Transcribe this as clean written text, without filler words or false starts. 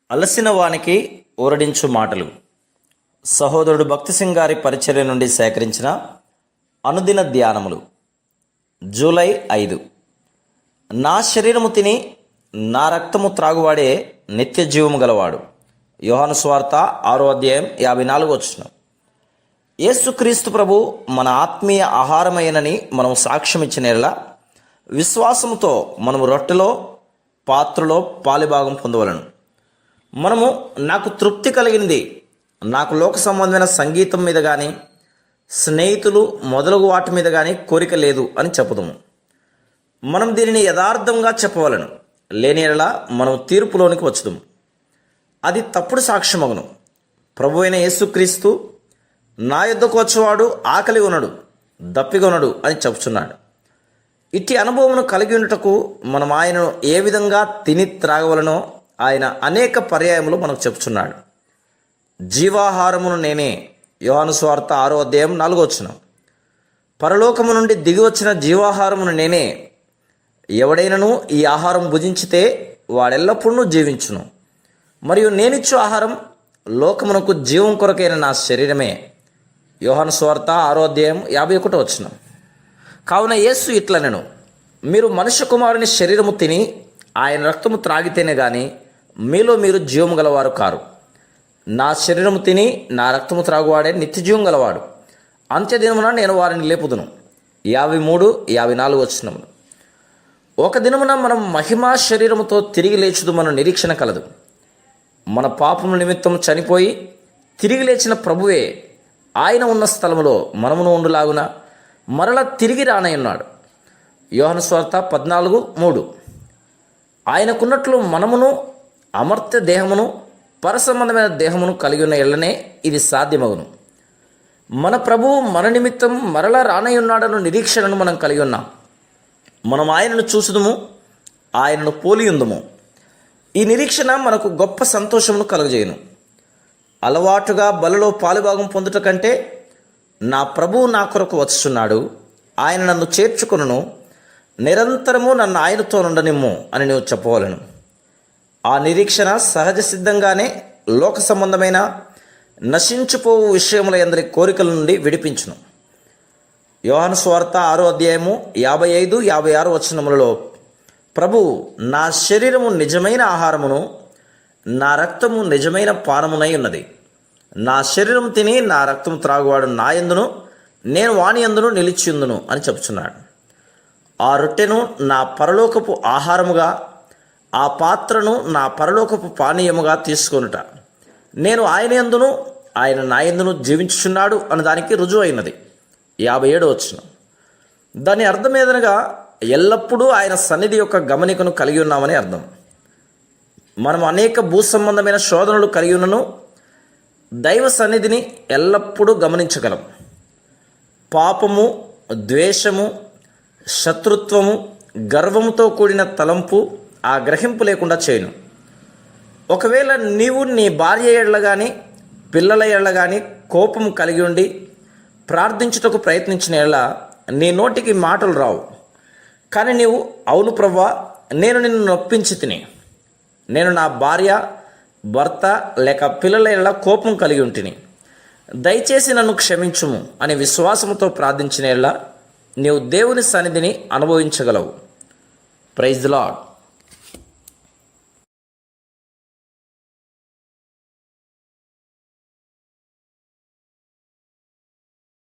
అలసిన వానికి ఊరడించు మాటలు. సహోదరుడు భక్తి సింగ్ గారి పరిచర్య నుండి సేకరించిన అనుదిన ధ్యానములు. జూలై 5. నా శరీరము తిని నా రక్తము త్రాగువాడే నిత్య జీవము గలవాడు. యోహాను సువార్త 6:54. యేసుక్రీస్తు ప్రభు మన ఆత్మీయ ఆహారమైనని మనం సాక్ష్యం ఇచ్చినలా విశ్వాసముతో మనము రొట్టెలో పాత్రలో పాలిభాగం పొందవలను. మనము నాకు తృప్తి కలిగింది, నాకు లోక సంబంధమైన సంగీతం మీద కానీ స్నేహితులు మొదలగు వాటి మీద కానీ కోరిక లేదు అని చెప్పుదాము. మనం దీనిని యథార్థంగా చెప్పవలను. లేని ఎడల మనం తీర్పులోనికి వచ్చుదాము. అది తప్పుడు సాక్ష్యమగును. ప్రభు అయిన యేసుక్రీస్తు నా యొద్దకు వచ్చేవాడు ఆకలి ఉన్నాడు, దప్పిగా ఉన్నాడు అని చెప్తున్నాడు. ఇట్టి అనుభవమును కలిగి ఉండుటకు మనం ఆయనను ఏ విధంగా తిని త్రాగవలనో ఆయన అనేక పర్యాయములు మనకు చెప్తున్నాడు. జీవాహారమును నేనే. యోహాను సువార్త 6:4. పరలోకము నుండి దిగి వచ్చిన జీవాహారమును నేనే. ఎవడైనను ఈ ఆహారం భుజించితే వాడెల్లప్పుడూ జీవించును. మరియు నేనిచ్చు ఆహారం లోకమునకు జీవం కొరకైన నా శరీరమే. యోహాను సువార్త 6:51. కావున యేసు ఇట్లనెను, మీరు మనుష్య కుమారుని శరీరము తిని ఆయన రక్తము త్రాగితేనే గాని మీలో మీరు జీవము గలవారు కారు. నా శరీరము తిని నా రక్తము త్రాగువాడే నిత్య జీవం గలవాడు. అంత్యదినమున నేను వారిని లేపుదును. 53-54. ఒక దినమున మనం మహిమా శరీరముతో తిరిగి లేచుదుమన్న నిరీక్షణ కలదు. మన పాపము నిమిత్తం చనిపోయి తిరిగి లేచిన ప్రభువే ఆయన ఉన్న స్థలములో మనమును ఉండులాగున మరల తిరిగి రానయ్యున్నాడు. యోహాను సువార్త 14:3. ఆయనకున్నట్లు మనమును అమర్త్య దేహమును పరసంబంధమైన దేహమును కలిగి ఉన్న ఎళ్ళనే ఇది సాధ్యమగును. మన ప్రభువు మన నిమిత్తం మరలా రానయ్యున్నాడన్న నిరీక్షణను మనం కలిగి ఉన్నాం. మనం ఆయనను చూసుదుము, ఆయనను పోలియుందుము. ఈ నిరీక్షణ మనకు గొప్ప సంతోషమును కలుగజేయును. అలవాటుగా బలలో పాలుభాగం పొందుట కంటే నా ప్రభువు నా కొరకు వచ్చుచున్నాడు, ఆయన నన్ను చేర్చుకొనును, నిరంతరము నన్ను ఆయనతో నుండనిమ్ము అని నువ్వు చెప్పవలను. ఆ నిరీక్షణ సహజ సిద్ధంగానే లోక సంబంధమైన నశించిపోవు విషయముల అందరి కోరికల నుండి విడిపించును. యోహాను సువార్త 6:55-56 ప్రభువు నా శరీరము నిజమైన ఆహారమును, నా రక్తము నిజమైన పానమునై ఉన్నది. నా శరీరం తిని నా రక్తము త్రాగువాడు నా యందును, నేను వాని యందును నిలిచియుందును అని చెప్తున్నాడు. ఆ రొట్టెను నా పరలోకపు ఆహారముగా, ఆ పాత్రను నా పరలోకపు పానీయముగా తీసుకొనుట నేను ఆయన యందును ఆయన నా యందును జీవించుచున్నాడు అన్న దానికి రుజువు అయినది. 57. దాని అర్థం ఏదనగా ఎల్లప్పుడూ ఆయన సన్నిధి యొక్క గమనికను కలిగి ఉన్నామని అర్థం. మనం అనేక భూ సంబంధమైన శోధనలు కలిగి ఉన్నను దైవ సన్నిధిని ఎల్లప్పుడూ గమనించగలం. పాపము, ద్వేషము, శత్రుత్వము, గర్వముతో కూడిన తలంపు ఆ గ్రహింపు లేకుండా చేయను. ఒకవేళ నీవు నీ భార్య ఎడల కానీ పిల్లల ఎడల కానీ కోపం కలిగి ఉండి ప్రార్థించుటకు ప్రయత్నించిన ఎడల నీ నోటికి మాటలు రావు. కానీ నీవు అవును ప్రభువా, నేను నిన్ను నొప్పించి తిని, నేను నా భార్య, భర్త లేక పిల్లల ఎడల కోపం కలిగి ఉంటిని, దయచేసి నన్ను క్షమించుము అని విశ్వాసముతో ప్రార్థించిన ఎడల నీవు దేవుని సన్నిధిని అనుభవించగలవు. Praise the lord.